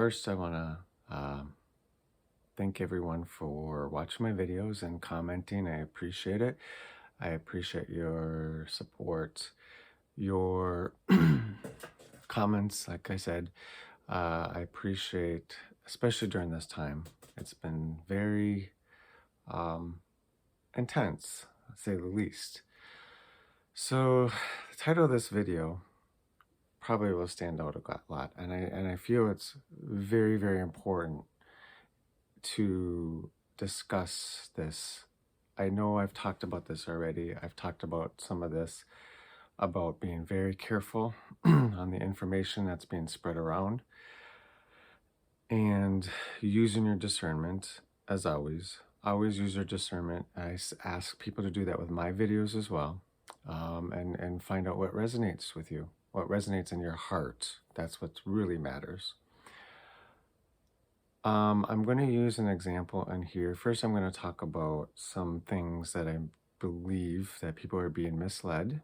first, I want to thank everyone for watching my videos and commenting. I appreciate it. I appreciate your support, your comments. Like I said, I appreciate, especially during this time. It's been very intense, to say the least. So, the title of this video probably will stand out a lot, and I feel it's very, very important to discuss this. I know I've talked about this already. I've talked about some of this, about being very careful on the information that's being spread around and using your discernment, as always. Always use your discernment. Ask people to do that with my videos as well, and find out what resonates with you, what resonates in your heart. That's what really matters. I'm going to use an example in here. First, I'm going to talk about some things that I believe that people are being misled.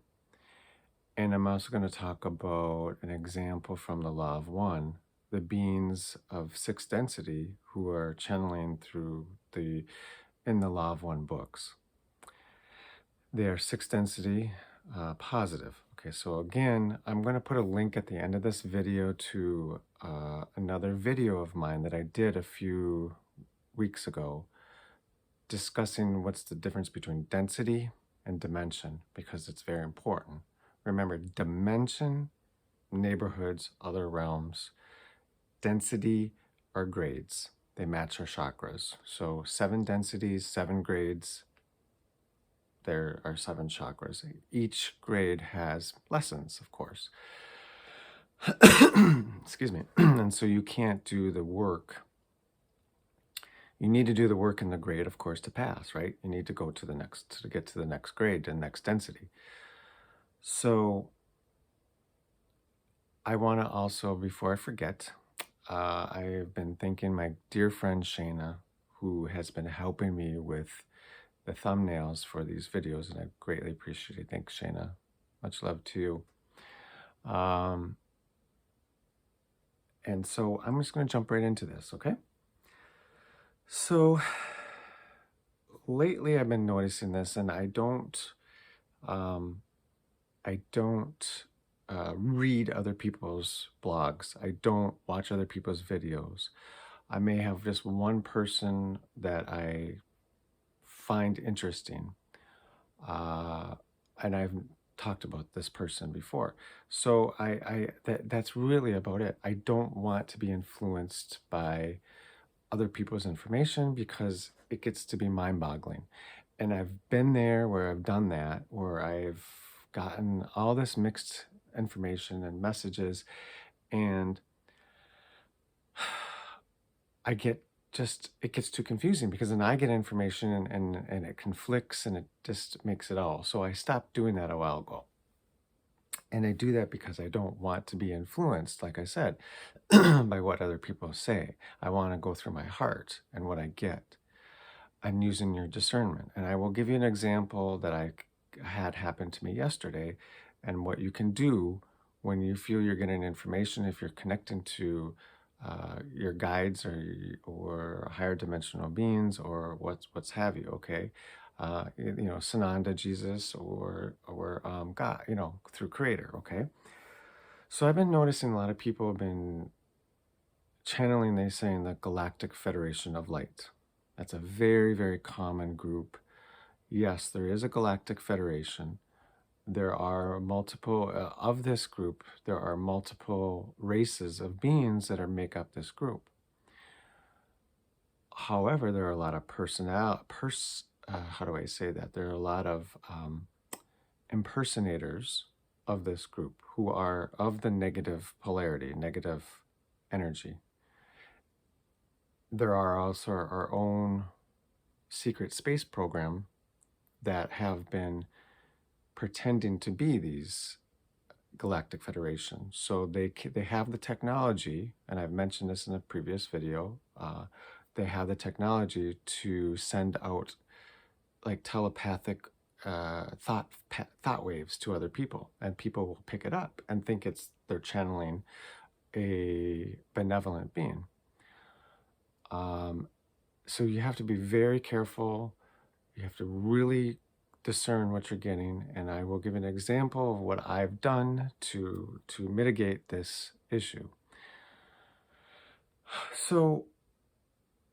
And I'm also going to talk about an example from the Law of One, the beings of sixth density who are channeling through in the Law of One books. They are sixth density positive. Okay, so again, I'm going to put a link at the end of this video to another video of mine that I did a few weeks ago discussing what's the difference between density and dimension, because it's very important. Remember, dimension, neighborhoods, other realms. Density are grades. They match our chakras. So 7 densities, 7 grades. There are 7 chakras. Each grade has lessons, of course. Excuse me. And so you can't do the work. You need to do the work in the grade, of course, to pass, right? You need to go to the next, to get to the next grade, the next density. So I want to also, before I forget, I've been thanking my dear friend Shayna, who has been helping me with the thumbnails for these videos, and I greatly appreciate it. Thanks, Shayna. Much love to you. And so I'm just going to jump right into this, okay? So lately I've been noticing this, and I don't read other people's blogs. I don't watch other people's videos. I may have just one person that I find interesting, and I've talked about this person before. So that's really about it. I don't want to be influenced by other people's information because it gets to be mind-boggling. And I've been there where I've done that, where I've gotten all this mixed information and messages, and I get it gets too confusing, because then I get information and it conflicts and it just makes it all. So I stopped doing that a while ago. And I do that because I don't want to be influenced, like I said, by what other people say. I want to go through my heart and what I get. I'm using your discernment. And I will give you an example that I had happen to me yesterday, and what you can do when you feel you're getting information, if you're connecting to your guides or higher dimensional beings or what's have you, okay? Sananda, Jesus, or God, through Creator, okay? So I've been noticing a lot of people have been channeling, they saying, the Galactic Federation of Light. That's a very, very common group. Yes, there is a Galactic Federation. There are multiple, of this group, there are multiple races of beings that make up this group. However, there are a lot of how do I say that? There are a lot of impersonators of this group who are of the negative polarity, negative energy. There are also our own secret space program that have been pretending to be these Galactic Federation. So they have the technology, and I've mentioned this in a previous video, they have the technology to send out like telepathic thought waves to other people, and people will pick it up and think they're channeling a benevolent being. Um, so you have to be very careful. You have to really discern what you're getting. And I will give an example of what I've done to mitigate this issue. So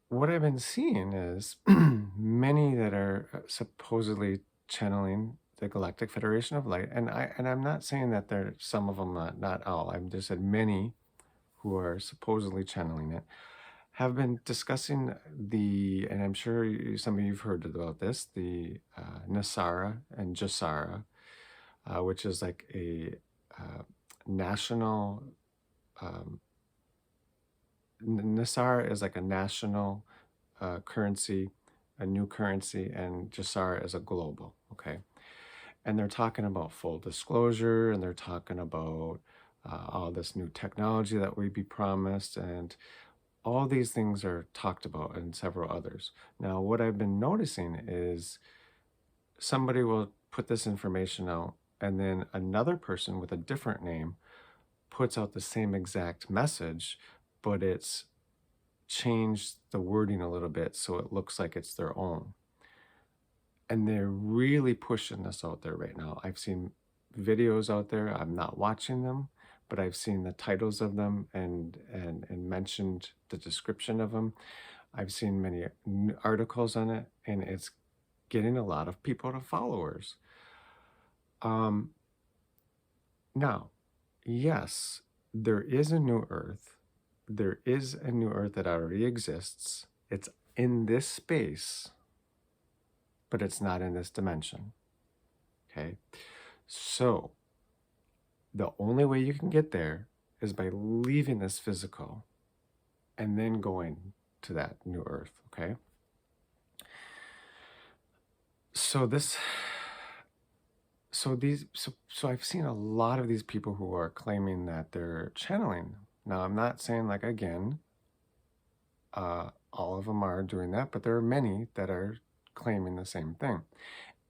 what I've been seeing is many that are supposedly channeling the Galactic Federation of Light, and I'm not saying that there some of them, not all. I've just said many who are supposedly channeling it have been discussing and I'm sure some of you've heard about this, the Nasara and Jasara, which is like a national. Um, Nasara is like a national currency, a new currency, and Jasara is a global. Okay, and they're talking about full disclosure, and they're talking about all this new technology that we be promised, and all these things are talked about, and several others. Now, what I've been noticing is somebody will put this information out, and then another person with a different name puts out the same exact message, but it's changed the wording a little bit so it looks like it's their own. And they're really pushing this out there right now. I've seen videos out there. I'm not watching them, but I've seen the titles of them and mentioned the description of them. I've seen many articles on it, and it's getting a lot of people to followers. Um, Now, yes, there is a new Earth. There is a new Earth that already exists. It's in this space, but it's not in this dimension. Okay. So the only way you can get there is by leaving this physical and then going to that new Earth. Okay. So this, so I've seen a lot of these people who are claiming that they're channeling. Now, I'm not saying, like, again, all of them are doing that, but there are many that are claiming the same thing.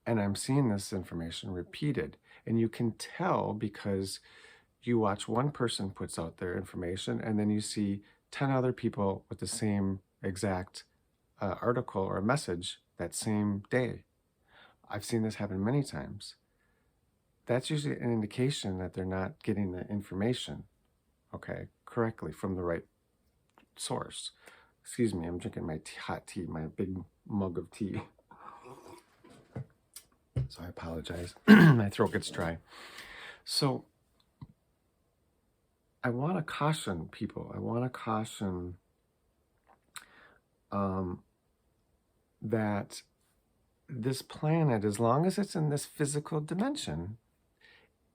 And I'm seeing this information repeated. And you can tell because you watch one person puts out their information and then you see 10 other people with the same exact article or message that same day. I've seen this happen many times. That's usually an indication that they're not getting the information, okay, correctly from the right source. Excuse me, I'm drinking my hot tea, my big mug of tea. So I apologize. My throat gets dry. So I want to caution people. I want to caution that this planet, as long as it's in this physical dimension,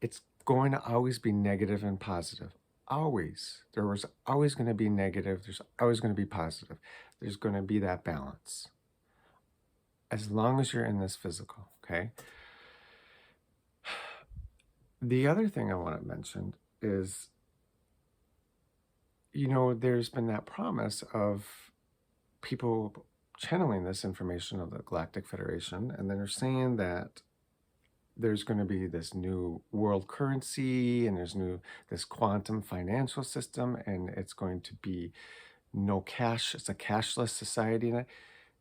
it's going to always be negative and positive. Always. There was always going to be negative. There's always going to be positive. There's going to be that balance. As long as you're in this physical, okay? The other thing I want to mention is, there's been that promise of people channeling this information of the Galactic Federation, and then they're saying that there's going to be this new world currency and there's this quantum financial system, and it's going to be no cash. It's a cashless society. And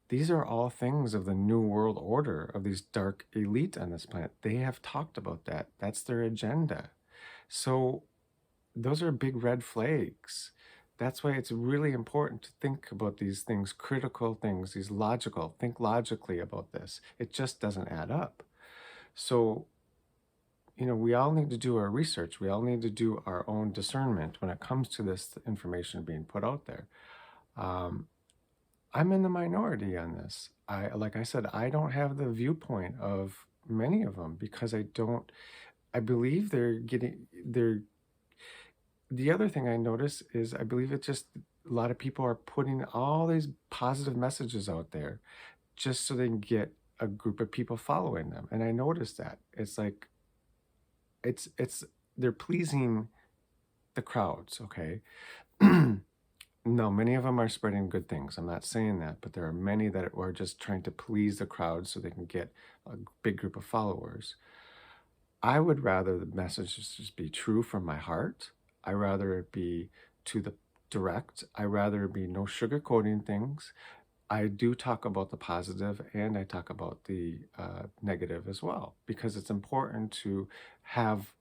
these are all things of the new world order of these dark elite on this planet. They have talked about that. That's their agenda. So those are big red flags. That's why it's really important to think about these things, critical things, these logical, think logically about this. It just doesn't add up. So, we all need to do our research. We all need to do our own discernment when it comes to this information being put out there. I'm in the minority on this. Like I said, I don't have the viewpoint of many of them because I believe the other thing I notice is I believe it's just a lot of people are putting all these positive messages out there just so they can get a group of people following them. And I noticed that. It's like it's they're pleasing the crowds, okay? No, many of them are spreading good things. I'm not saying that, but there are many that are just trying to please the crowd so they can get a big group of followers. I would rather the messages just be true from my heart. I rather it be to direct. I rather be no sugarcoating things. I do talk about the positive and I talk about the negative as well, because it's important to have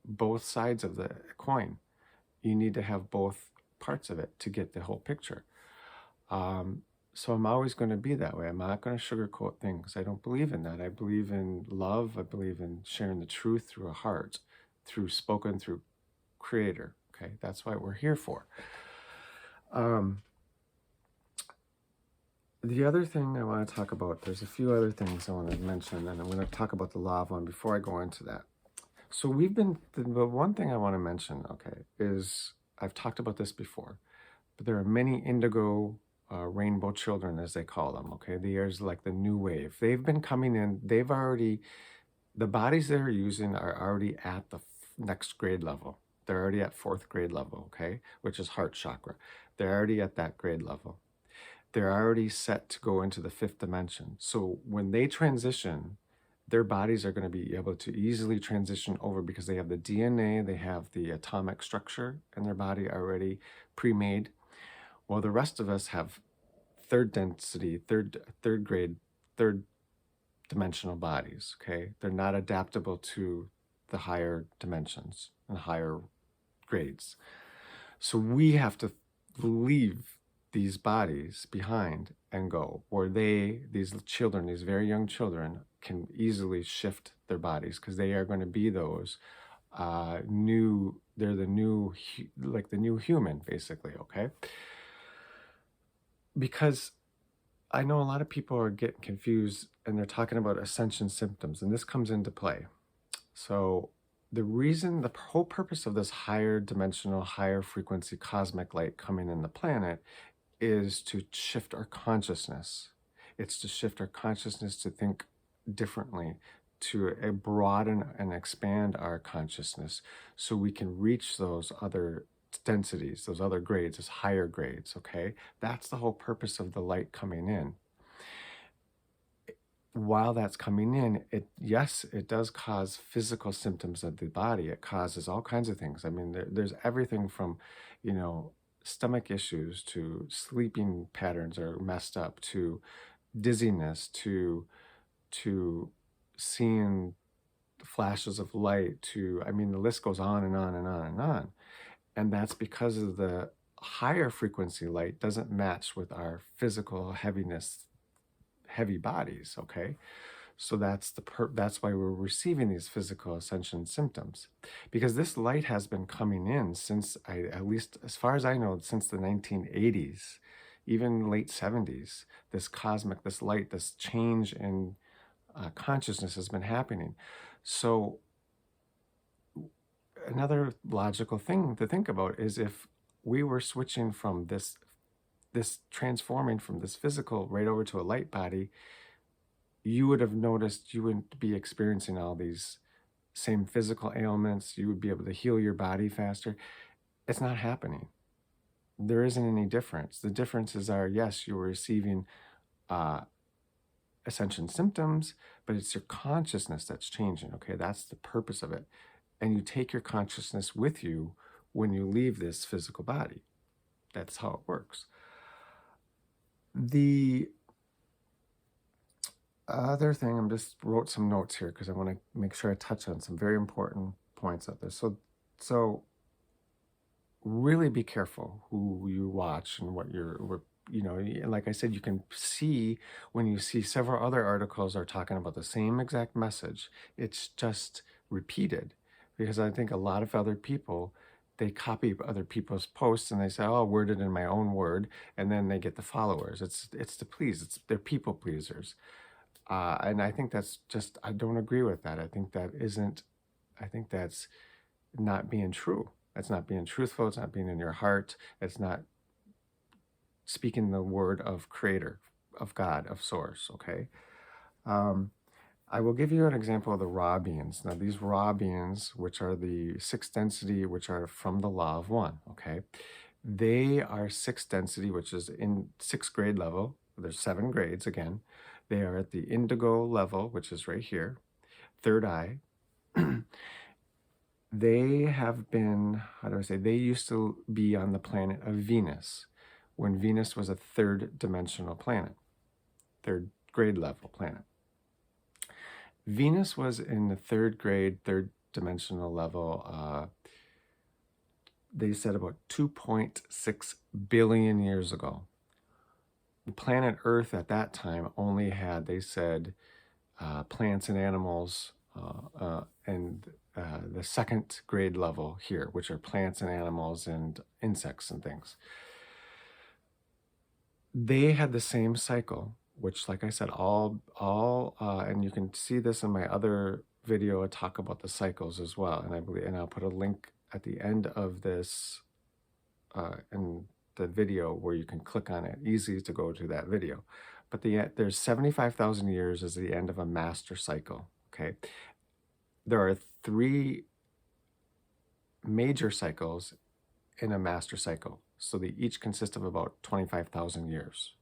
both sides of the coin. You need to have both parts of it to get the whole picture. Um, so I'm always going to be that way. I'm not going to sugarcoat things. I don't believe in that. I believe in love. I believe in sharing the truth through a heart, through creator. Okay, that's what we're here for. Um, the other thing I want to talk about, there's a few other things I want to mention, and I'm going to talk about the law of one before I go into that. So the one thing I want to mention, okay, is I've talked about this before, but there are many indigo rainbow children, as they call them, okay? There's like the new wave. They've been coming in, the bodies they're using are already at the next grade level. They're already at 4th grade level, okay? Which is heart chakra. They're already at that grade level. They're already set to go into the 5th dimension. So when they transition, their bodies are going to be able to easily transition over because they have the DNA, they have the atomic structure in their body already pre-made. Well, the rest of us have third density, third grade, third dimensional bodies, okay? They're not adaptable to the higher dimensions and higher grades. So we have to leave these bodies behind and go, or these children, these very young children, can easily shift their bodies because they are going to be those they're the new, like the new human, basically, okay? Because I know a lot of people are getting confused and they're talking about ascension symptoms, and this comes into play. So the whole purpose of this higher dimensional, higher frequency cosmic light coming in the planet is to shift our consciousness. It's to shift our consciousness to think differently, to broaden and expand our consciousness so we can reach those other densities, those other grades, those higher grades, okay? That's the whole purpose of the light coming in. While that's coming in, it does cause physical symptoms of the body. It causes all kinds of things. I mean, there's everything from, stomach issues to sleeping patterns are messed up to dizziness to seeing flashes of light I mean, the list goes on and on and on and on. And that's because of the higher frequency light doesn't match with our physical heavy bodies, okay? So that's why we're receiving these physical ascension symptoms, because this light has been coming in since at least as far as I know, since the 1980s, even late 70s. This light, this change in consciousness has been happening. So another logical thing to think about is if we were switching from this transforming from this physical right over to a light body, you would have noticed you wouldn't be experiencing all these same physical ailments. You would be able to heal your body faster. It's not happening. There isn't any difference. The differences are, yes, you're receiving ascension symptoms, but it's your consciousness that's changing, okay? That's the purpose of it. And you take your consciousness with you when you leave this physical body. That's how it works. The other thing, I just wrote some notes here because I want to make sure I touch on some very important points out there. So really be careful who you watch and like I said, you can see when you see several other articles are talking about the same exact message. It's just repeated, because I think a lot of other people, they copy other people's posts and they say, oh, I'll word it in my own word, and then they get the followers. It's to please. They're people pleasers. And I think I don't agree with that. I think that's not being true. That's not being truthful. It's not being in your heart. It's not speaking the word of creator, of God, of source, okay? I will give you an example of the raw beings. Now, these raw beings, which are the 6th density, which are from the law of one, okay? They are 6th density, which is in 6th grade level. There's 7 grades again. They are at the indigo level, which is right here, third eye. They have been, how do I say, they used to be on the planet of Venus when Venus was a third dimensional planet, third grade level planet. Venus was in the third grade, third dimensional level, they said about 2.6 billion years ago. The planet Earth at that time only had, they said, plants and animals, and the second grade level here, which are plants and animals and insects and things. They had the same cycle, which, like I said, and you can see this in my other video. I talk about the cycles as well, and I believe, and I'll put a link at the end of this in the video where you can click on it. Easy to go to that video. But there's 75,000 years is the end of a master cycle. Okay, there are 3 major cycles in a master cycle, so they each consist of about 25,000 years.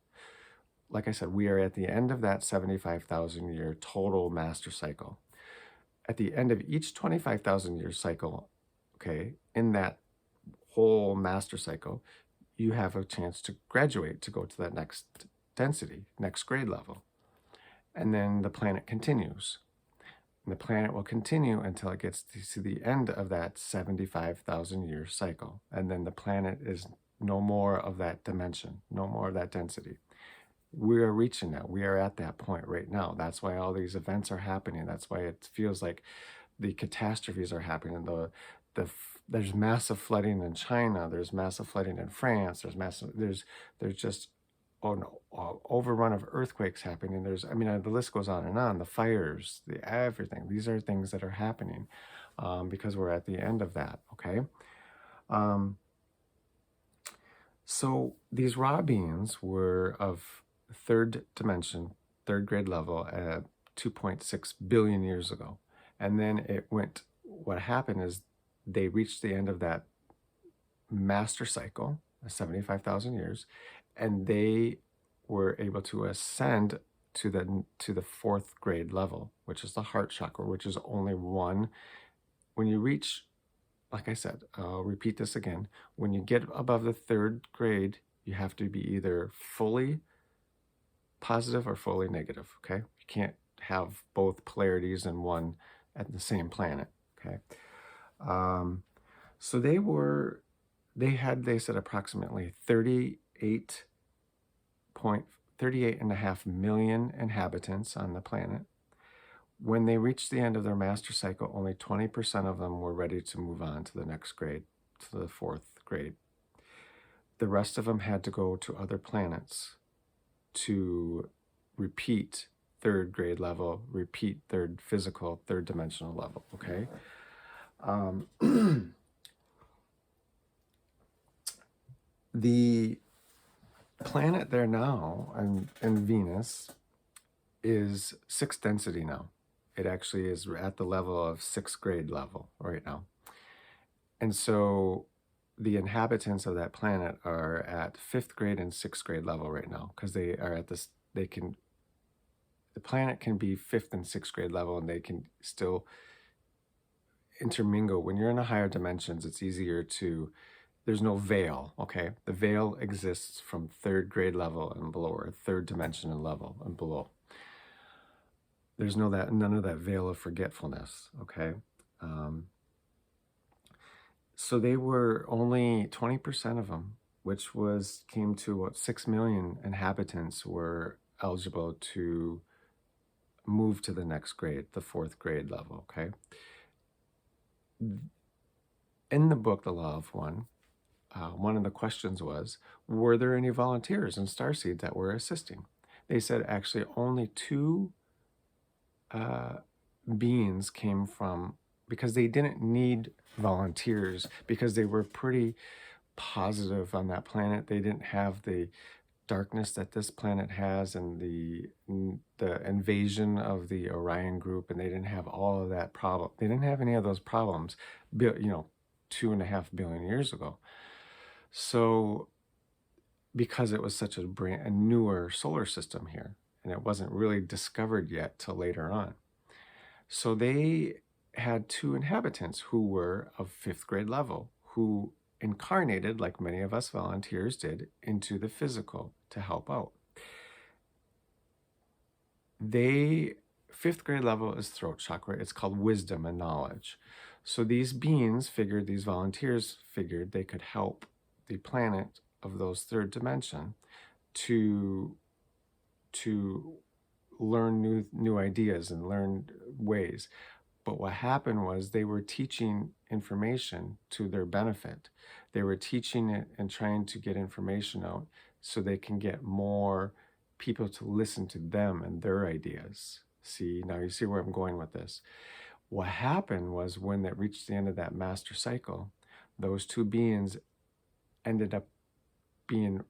Like I said, we are at the end of that 75,000 year total master cycle. At the end of each 25,000 year cycle, okay, in that whole master cycle, you have a chance to graduate, to go to that next density, next grade level. And then the planet continues. And the planet will continue until it gets to the end of that 75,000 year cycle. And then the planet is no more of that dimension, no more of that density. We are reaching that. We are at that point right now. That's why all these events are happening. That's why it feels like the catastrophes are happening. There's massive flooding in China. There's massive flooding in France. There's just an overrun of earthquakes happening. The list goes on and on. The fires, everything. These are things that are happening because we're at the end of that. Okay. So these raw beings were of third dimension, third grade level at 2.6 billion years ago. And then what happened is they reached the end of that master cycle, 75,000 years, and they were able to ascend to the 4th grade level, which is the heart chakra, which is only one. When you reach, like I said, I'll repeat this again, when you get above the 3rd grade, you have to be either fully positive or fully negative, okay? You can't have both polarities in one at the same planet, okay? So they said approximately 38.5 million inhabitants on the planet. When they reached the end of their master cycle, only 20% of them were ready to move on to the next grade, to the 4th grade. The rest of them had to go to other planets to repeat 3rd grade level, repeat 3rd physical, 3rd dimensional level, okay? The planet there now, and Venus, is 6th density now. It actually is at the level of 6th grade level right now. And so the inhabitants of that planet are at 5th grade and 6th grade level right now, because they are at this, the planet can be 5th and 6th grade level, and they can still intermingle. When you're in the higher dimensions, it's easier to, there's no veil, okay? The veil exists from 3rd grade level and below, or 3rd dimension and level and below. There's none of that veil of forgetfulness, okay? So they were only 20% of them, which came to what, 6 million inhabitants were eligible to move to the next grade, the 4th grade level, okay? In the book, The Law of One of the questions was, were there any volunteers in Starseed that were assisting? They said actually only 2 beings came from, because they didn't need volunteers, because they were pretty positive on that planet. They didn't have the darkness that this planet has, and the invasion of the Orion group, and they didn't have all of that problem. They didn't have any of those problems, 2.5 billion years ago. So because it was such a newer solar system here, and it wasn't really discovered yet till later on. So they had two inhabitants who were of fifth grade level, who incarnated, like many of us volunteers did, into the physical to help out. Fifth grade level is throat chakra. It's called wisdom and knowledge. So these beings figured, these volunteers figured they could help the planet of those third dimension to learn new ideas and learn ways. But what happened was they were teaching information to their benefit. They were teaching it and trying to get information out so they can get more people to listen to them and their ideas. See, now you see where I'm going with this. What happened was when it reached the end of that master cycle, those two beings ended up being,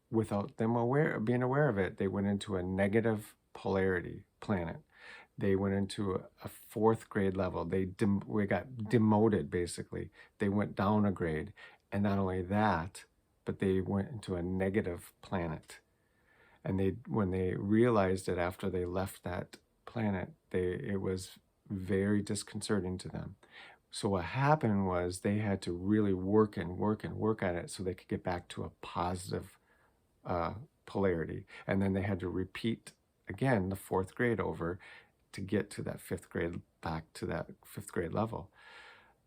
without them being aware of it, they went into a negative polarity planet. They went into a fourth grade level. We got demoted, basically. They went down a grade. And not only that, but they went into a negative planet. And when they realized it after they left that planet, it was very disconcerting to them. So what happened was they had to really work and work and work at it so they could get back to a positive polarity. And then they had to repeat again the fourth grade over to get to that fifth grade, back to that fifth grade level.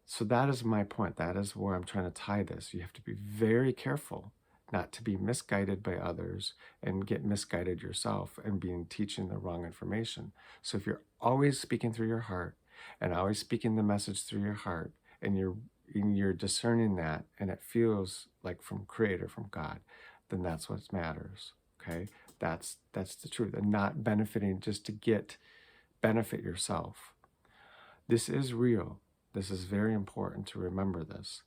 So that is my point. That is where I'm trying to tie this. You have to be very careful not to be misguided by others and get misguided yourself and being teaching the wrong information. So if you're always speaking through your heart and always speaking the message through your heart, and you're discerning that, and it feels like from Creator, from God, then that's what matters. Okay, that's the truth, and not benefiting just to benefit yourself. This is real. This is very important to remember this.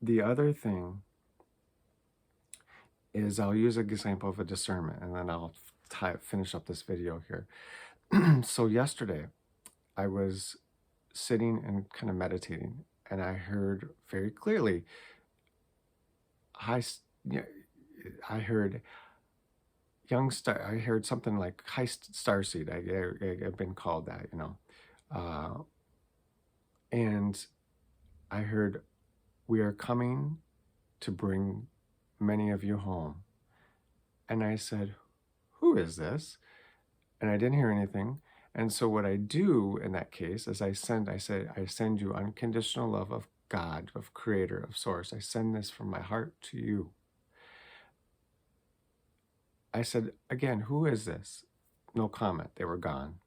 The other thing is, I'll use an example of a discernment, and then I'll finish up this video here. So yesterday, I was sitting and kind of meditating, and I heard very clearly, I heard young star. I heard something like high starseed. I've been called that, and I heard, "We are coming to bring many of you home." And I said, "Who is this?" And I didn't hear anything. And so what I do in that case is I send you unconditional love of God, of Creator, of Source. I send this from my heart to you. I said, again, "Who is this?" No comment. They were gone.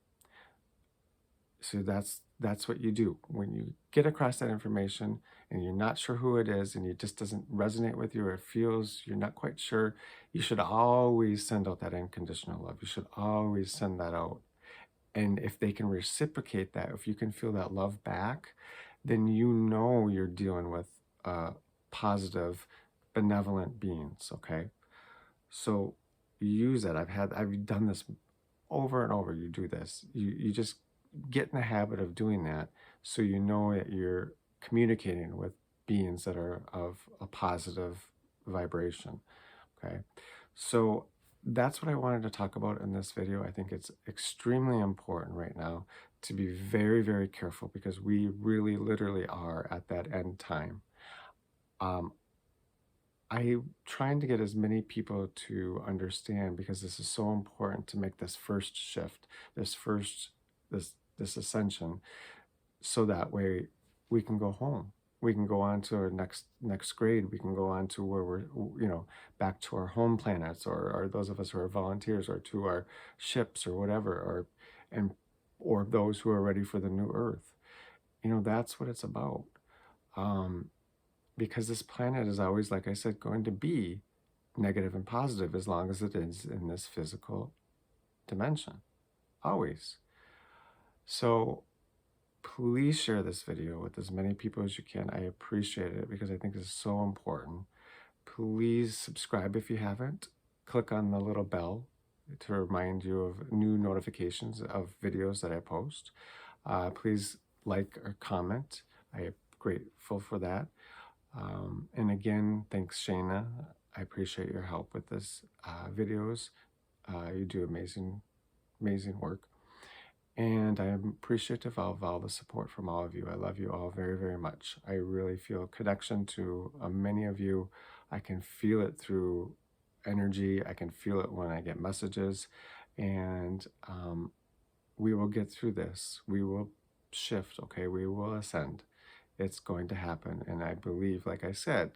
So that's what you do. When you get across that information and you're not sure who it is and it just doesn't resonate with you, or it feels you're not quite sure, you should always send out that unconditional love. You should always send that out. And if they can reciprocate that, if you can feel that love back, then you know you're dealing with positive, benevolent beings, okay? So use that. I've done this over and over. You do this. You just get in the habit of doing that, so you know that you're communicating with beings that are of a positive vibration, okay? So that's what I wanted to talk about in this video. I think it's extremely important right now to be very, very careful, because we really literally are at that end time. I'm trying to get as many people to understand, because this is so important to make this first shift, this ascension, so that way we can go home. We can go on to our next grade. We can go on to where we're, back to our home planets, or those of us who are volunteers, or to our ships or whatever, or those who are ready for the new Earth. That's what it's about. Because this planet is always, like I said, going to be negative and positive as long as it is in this physical dimension. Always. So please share this video with as many people as you can. I appreciate it, because I think it's so important. Please subscribe if you haven't. Click on the little bell to remind you of new notifications of videos that I post. Please like or comment. I am grateful for that. And again, thanks, Shayna. I appreciate your help with this videos. You do amazing work. And I am appreciative of all the support from all of you. I love you all very, very much. I really feel a connection to many of you. I can feel it through energy. I can feel it when I get messages. And we will get through this. We will shift, okay? We will ascend. It's going to happen. And I believe, like I said,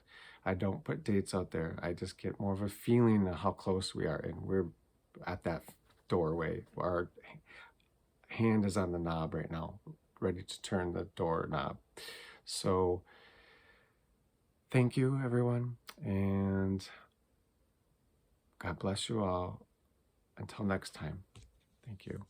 I don't put dates out there. I just get more of a feeling of how close we are. And we're at that doorway. Our hand is on the knob right now, ready to turn the door knob. So thank you, everyone. And God bless you all. Until next time, thank you.